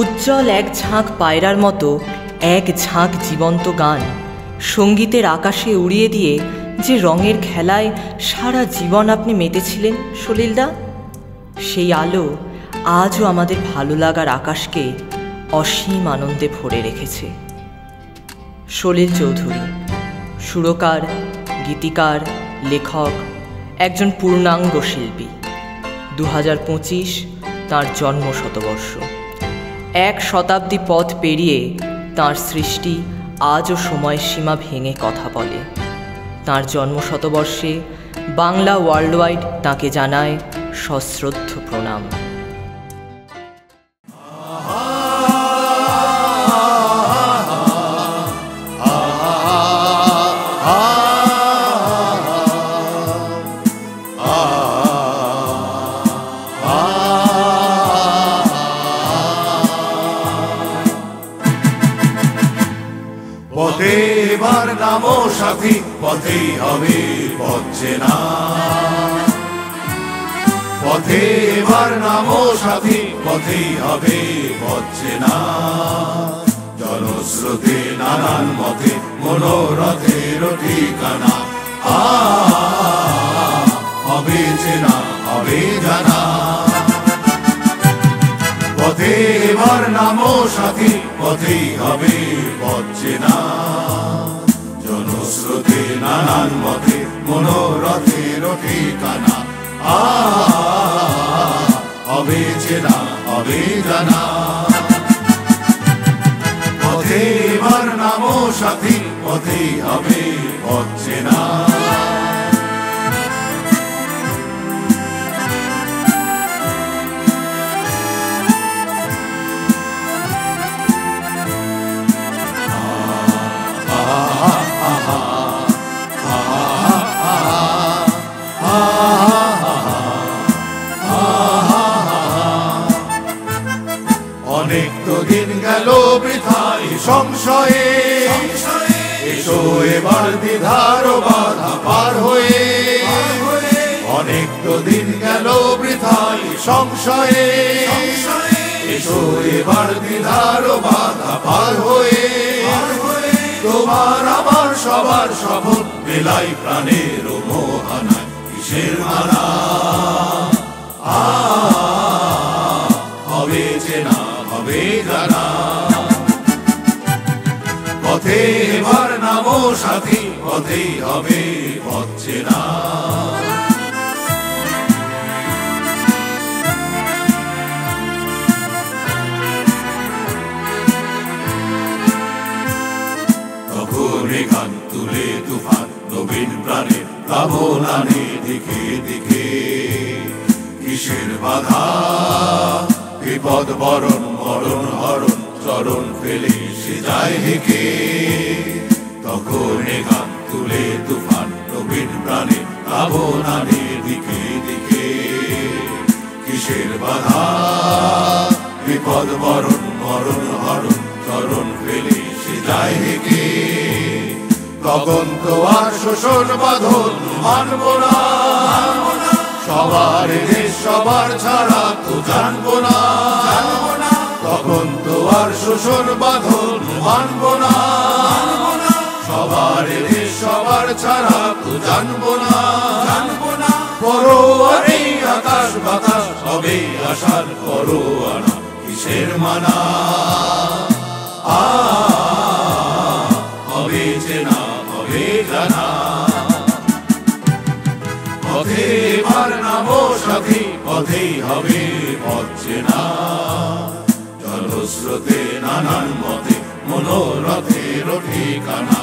উজ্জ্বল এক ঝাঁক পায়রার মতো এক ঝাঁক জীবন্ত গান সঙ্গীতের আকাশে উড়িয়ে দিয়ে যে রঙের খেলায় সারা জীবন আপনি মেতেছিলেন সলিলদা, সেই আলো আজও আমাদের ভালো লাগার আকাশকে অসীম আনন্দে ভরে রেখেছে। সলিল চৌধুরী সুরকার, গীতিকার, লেখক, একজন পূর্ণাঙ্গ শিল্পী। 2025 তাঁর জন্ম শতবর্ষ। এক শতাব্দী পথ পেরিয়ে তাঁর সৃষ্টি আজও সময়ের সীমা ভেঙে কথা বলে। তাঁর জন্ম শতবর্ষে বাংলা ওয়ার্ল্ড ওয়াইড তাঁকে জানায় সশ্রদ্ধ প্রণাম। পথে এবার নামো সাথী, পথেই হবে পথ চেনা। পথে এবার নামো সাথী, পথেই হবে পথ চেনা। জলস্রোতে নানান মতে মনোরথের ঠিকানা। হবে চেনা, হবে জানা। পথে এবার নামো সাথী, পথেই হবে পথ চেনা। জনস্রোতে নানান মতে মনোরথের ঠিকানা। হবে চেনা, হবে জানা। পথে এবার নামো সাথী, পথেই হবে পথ চেনা। অনেক তো দিন গেল বৃথায় সংশয়ে, এসো এবার দ্বিধার বাধা পার হয়ে। অনেক তো দিন গেল বৃথায় সংশয়ে, এসো এবার দ্বিধার বাধা পার হয়ে। তোমার আমার সবার শপথ বেলাই প্রাণের মোহানায় কিসের মানা। হবে চেনা, হবে জানা। পথে এবার নামো সাথী, পথেই হবে পথ চেনা। তখন গান তুলে তুফান নবীন প্রাণের প্লাবনানে দিকে দিকে। কিসের বাধা বিপদ বরণ মরণ হরণ চরণ ফেলে সে যায় হেঁকে। তখন গান তুলে তুফান নবীন প্রাণে প্লাবনানে দিকে দিকে। কিসের বাধা বিপদ বরণ মরণ হরণ চরণ ফেলে সে যায় হেঁকে। তখন তো আর শোষণ বাঁধন মানব না। সবার দেশ সবার ছাড়া তো জানবো না। তখন তো আর শোষণ বাঁধন মানব না। সবার দেশ সবার ছাড়া তো জানবো না। পরোয়া নেই আকাশ বাতাস, হবে আশার পরোয়ানা কিসের মানা। হবে চেনা, হবে জানা। পথে এবার নামো সাথী, পথেই হবে পথ চেনা। জলস্রোতে নানান মতে মনোরথের ঠিকানা।